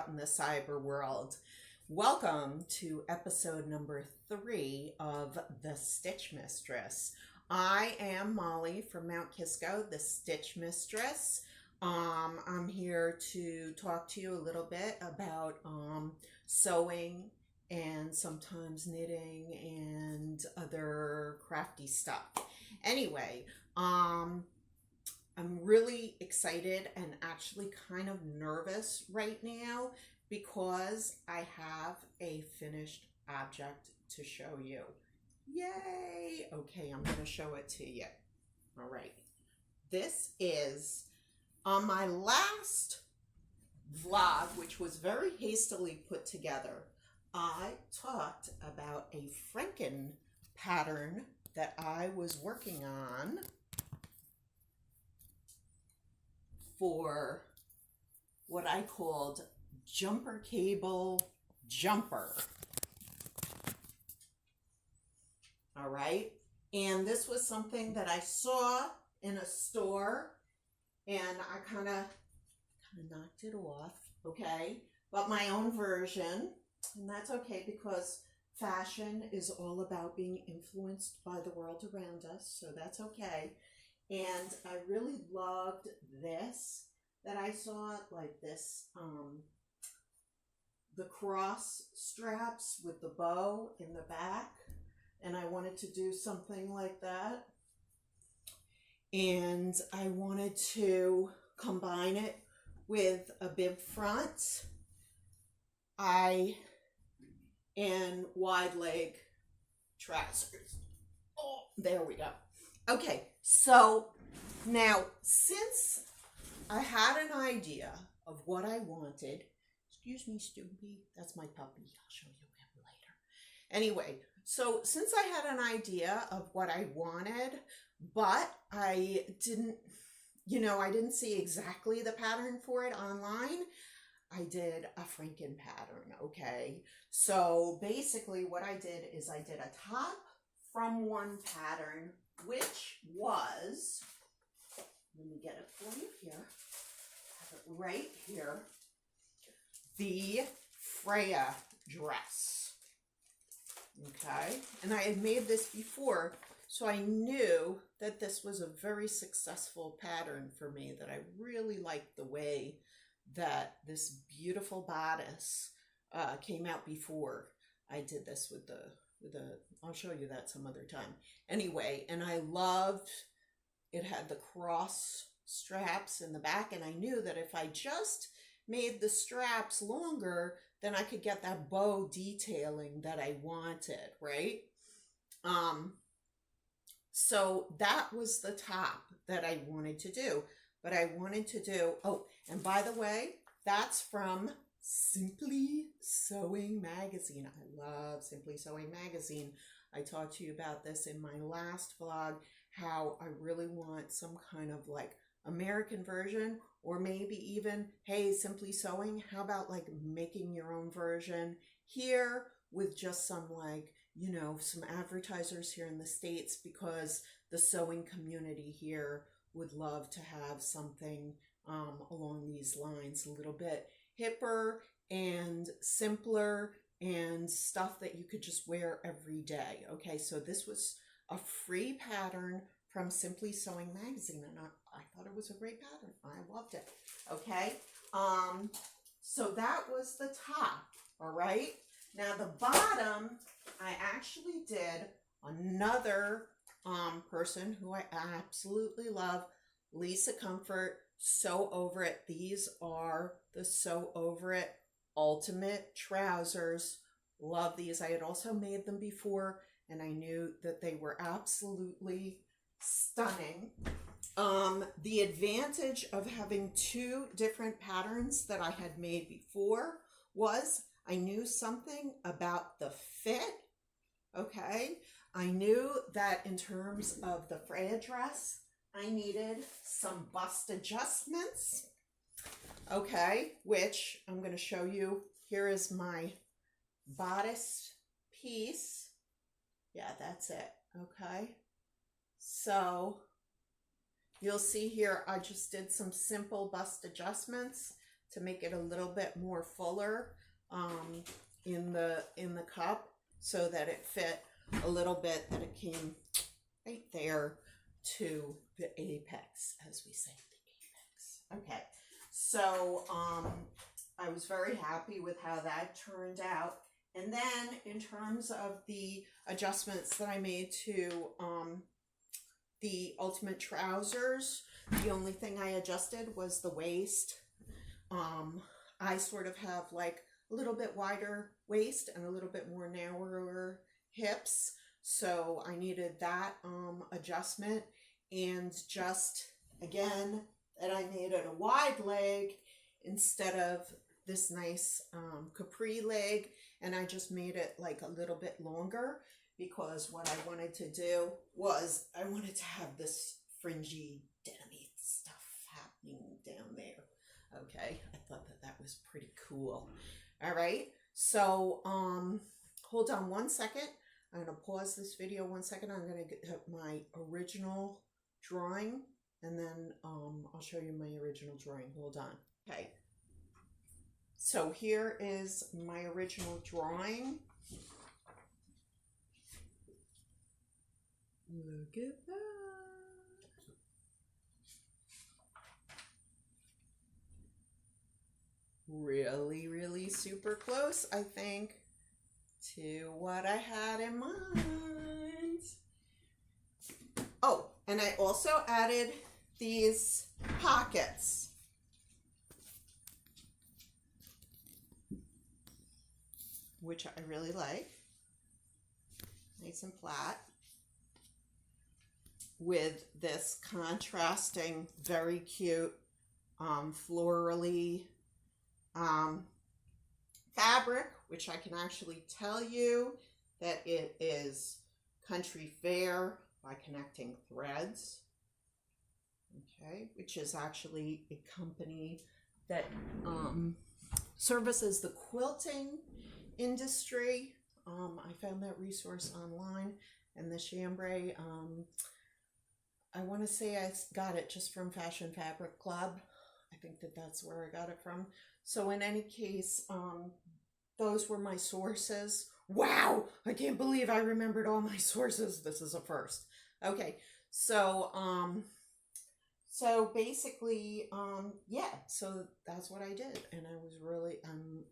out in the cyber world. Welcome to episode number 3 of The Stitch Mistress. I am Molly from Mount Kisco, the Stitch Mistress. I'm here to talk to you a little bit about sewing and sometimes knitting and other crafty stuff. Anyway, I'm really excited and actually kind of nervous right now because I have a finished object to show you. Yay! Okay, I'm going to show it to you. All right. This is on my last vlog, which was very hastily put together. I talked about a Frankenpattern that I was working on for what I called jumper cable jumper. All right. And this was something that I saw in a store and I kind of knocked it off. Okay. But my own version, and that's okay because fashion is all about being influenced by the world around us. So that's okay. And I really loved this that I saw, like this, the cross straps with the bow in the back. And I wanted to do something like that. And I wanted to combine it with a bib front and wide leg trousers. Oh, there we go. Okay, so now since I had an idea of what I wanted, excuse me, Stoopy, that's my puppy. I'll show you him later. Anyway, so since I had an idea of what I wanted, but I didn't see exactly the pattern for it online, I did a Frankenpattern, okay? So basically what I did is I did a top from one pattern, which was, let me get it for you here, have it right here, the Freja Dress, okay? And I had made this before, so I knew that this was a very successful pattern for me, that I really liked the way that this beautiful bodice came out before I did this with the I'll show you that some other time. Anyway, and I loved, it had the cross straps in the back, and I knew that if I just made the straps longer, then I could get that bow detailing that I wanted, right? So that was the top that I wanted to do. But I wanted to do, oh, and by the way, that's from Simply Sewing Magazine. I love Simply Sewing Magazine. I talked to you about this in my last vlog, how I really want some kind of like American version, or maybe even, hey, Simply Sewing, how about like making your own version here with just some like, you know, some advertisers here in the States, because the sewing community here would love to have something along these lines, a little bit hipper and simpler and stuff that you could just wear every day. Okay, so this was a free pattern from Simply Sewing Magazine, and I thought it was a great pattern. I loved it. Okay, so that was the top. All right, now the bottom, I actually did another person who I absolutely love, Lisa Comfort, Sew Over It. These are the Sew Over It Ultimate Trousers. Love these. I had also made them before, and I knew that they were absolutely stunning. The advantage of having 2 different patterns that I had made before was I knew something about the fit, okay? I knew that in terms of the Freja dress, I needed some bust adjustments, okay, which I'm going to show you. Here is my bodice piece. Yeah, that's it, okay? So you'll see here, I just did some simple bust adjustments to make it a little bit more fuller in the cup, so that it fit a little bit, that it came right there to the apex, as we say, the apex. Okay, so I was very happy with how that turned out. And then in terms of the adjustments that I made to the ultimate trousers, the only thing I adjusted was the waist. I sort of have like a little bit wider waist and a little bit more narrower hips, so I needed that adjustment. And just again, that I made it a wide leg instead of this nice capri leg, and I just made it like a little bit longer, because what I wanted to do was I wanted to have this fringy denim stuff happening down there. Okay, I thought that that was pretty cool. All right, so hold on one second. I'm going to pause this video 1 second. I'm going to get my original drawing, and then I'll show you my original drawing. Hold on. Okay, so here is my original drawing. Look at that. Really, really super close, I think, to what I had in mind. Oh, and I also added these pockets. Which I really like. Nice and flat. With this contrasting, very cute, florally fabric, which I can actually tell you that it is Country Fair by Connecting Threads. Okay, which is actually a company that services the quilting industry. I found that resource online, and the chambray, I want to say I got it just from Fashion Fabric Club. I think that that's where I got it from. So in any case, those were my sources. Wow, I can't believe I remembered all my sources. This is a first. Okay, so so basically, yeah, so that's what I did, and I was really,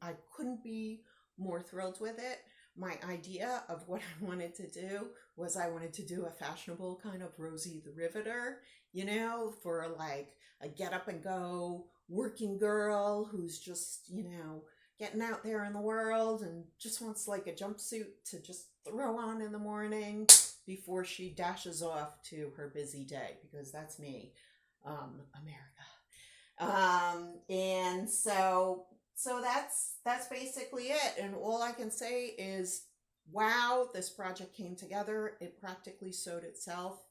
I couldn't be more thrilled with it. My idea of what I wanted to do was I wanted to do a fashionable kind of Rosie the Riveter, you know, for like a get up and go working girl who's just, you know, getting out there in the world and just wants like a jumpsuit to just throw on in the morning before she dashes off to her busy day, because that's me, America. And so that's basically it. And all I can say is, wow, this project came together. It practically sewed itself.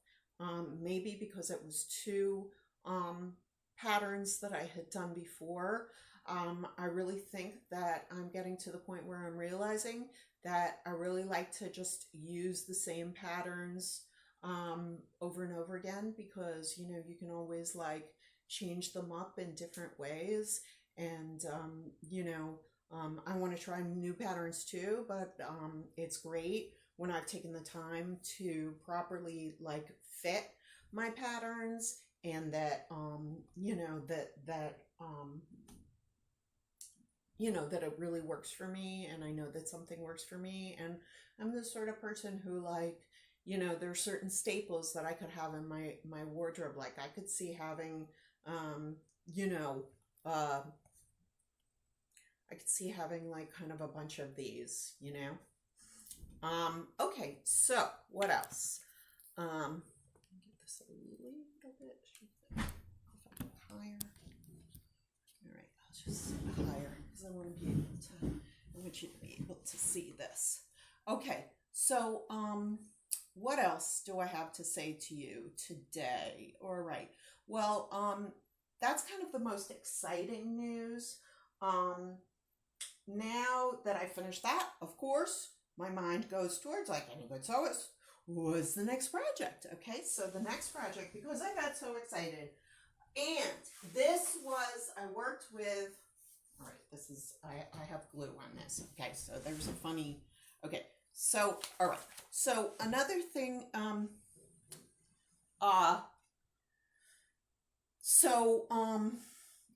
Maybe because it was two patterns that I had done before. I really think that I'm getting to the point where I'm realizing that I really like to just use the same patterns over and over again, because, you know, you can always like change them up in different ways. And, you know, I want to try new patterns too, but it's great when I've taken the time to properly like fit my patterns, and that, you know, you know, that it really works for me, and I know that something works for me. And I'm the sort of person who, like, you know, there are certain staples that I could have in my wardrobe. Like I could see having, you know, I could see having like kind of a bunch of these, you know. Okay, so what else? Get this a little bit higher. All right, I'll just set it higher because I want to be able to, I want you to be able to see this. Okay, so what else do I have to say to you today? All right, well, that's kind of the most exciting news. Now that I finished that, of course, my mind goes towards, like any good sewist, what's the next project? Okay, so the next project, because I got so excited, and this was, I worked with All right, this is, I have glue on this. Okay, so there's a funny, okay. So, all right. So another thing,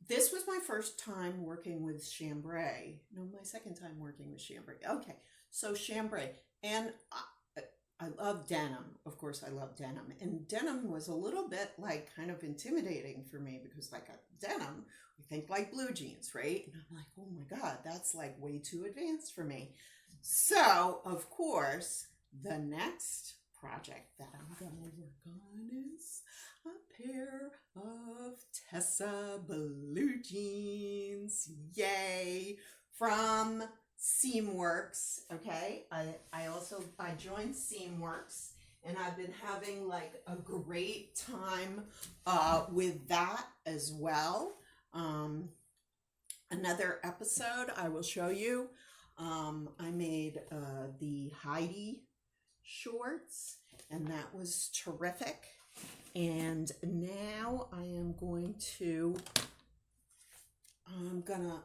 this was my first time working with chambray. No, my second time working with chambray. Okay, so chambray. And I love denim. Of course, I love denim. And denim was a little bit like kind of intimidating for me because like denim, we think like blue jeans, right? And I'm like, oh my God, that's like way too advanced for me. So, of course, the next project that I'm going to work on is a pair of Tessa blue jeans. Yay! From Seamworks. Okay, I joined Seamworks, and I've been having like a great time with that as well. Another episode I will show you. I made the Heidi shorts, and that was terrific. And now I am going to, I'm gonna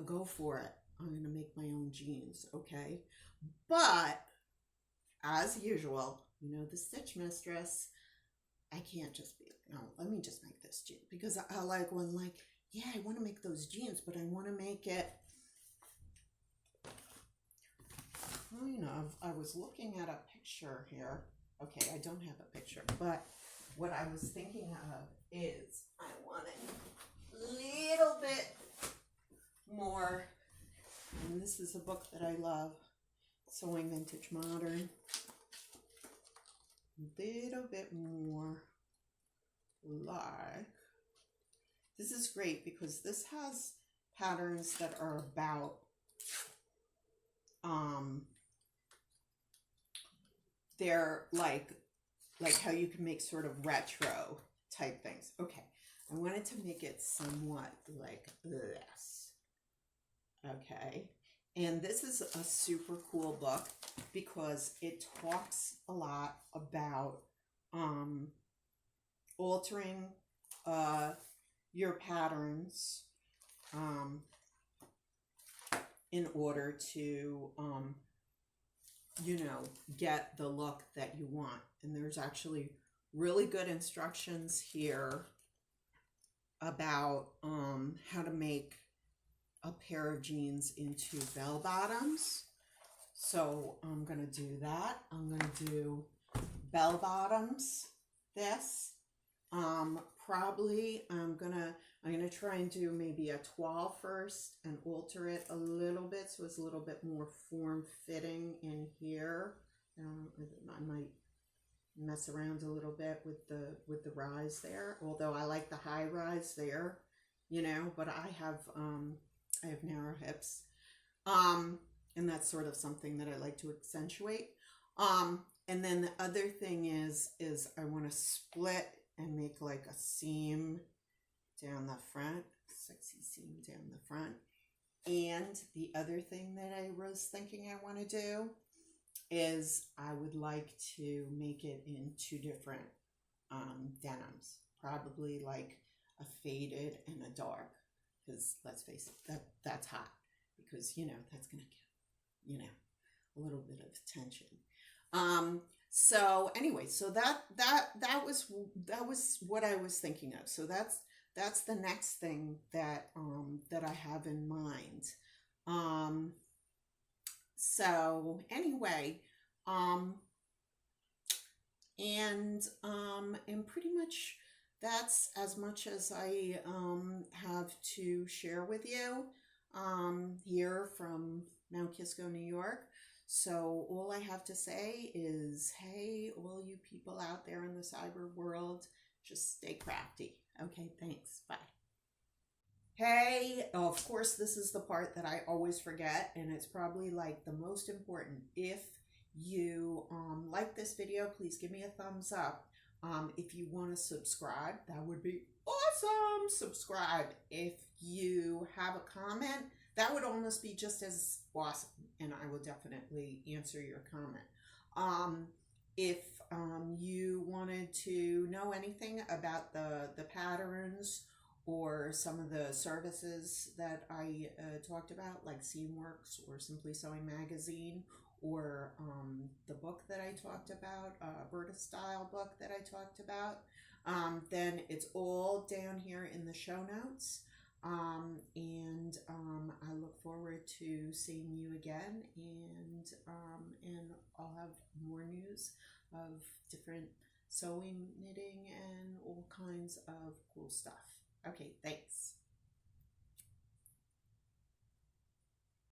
go for it. I'm gonna make my own jeans, okay? But as usual, you know, the stitch mistress, I can't just be, no, let me just make this jean, because I like when like, yeah, I want to make those jeans, but I want to make it kind of, I was looking at a picture here. Okay, I don't have a picture, but what I was thinking of is I want it a little bit more, and this is a book that I love, Sewing Vintage Modern, a little bit more like, this is great because this has patterns that are about they're like how you can make sort of retro type things. Okay, I wanted to make it somewhat like this. Okay, and this is a super cool book because it talks a lot about altering your patterns in order to you know, get the look that you want. And there's actually really good instructions here about how to make a pair of jeans into bell bottoms. So I'm gonna do that. I'm gonna do bell bottoms this. Probably I'm gonna try and do maybe a toile first and alter it a little bit so it's a little bit more form-fitting in here. I might mess around a little bit with the rise there, although I like the high rise there, you know, but I have narrow hips, and that's sort of something that I like to accentuate. And then the other thing is I want to split and make like a seam down the front, sexy seam down the front. And the other thing that I was thinking I want to do is I would like to make it in two different denims, probably like a faded and a dark, because let's face it, that's hot, because you know that's gonna get, you know, a little bit of tension. So anyway, so that was what I was thinking of. So that's the next thing that that I have in mind. So anyway, and pretty much that's as much as I have to share with you here from Mount Kisco, New York. So all I have to say is, hey, all you people out there in the cyber world, just stay crafty. Okay, thanks. Bye. Hey, of course, this is the part that I always forget, and it's probably like the most important. If you like this video, please give me a thumbs up. If you want to subscribe, that would be awesome. Subscribe. If you have a comment, that would almost be just as awesome, and I will definitely answer your comment. If you wanted to know anything about the patterns or some of the services that I talked about, like Seamworks or Simply Sewing Magazine, or the book that I talked about, Berta Style book that I talked about, then it's all down here in the show notes. And I look forward to seeing you again, and I'll have more news of different sewing, knitting, and all kinds of cool stuff. Okay, thanks.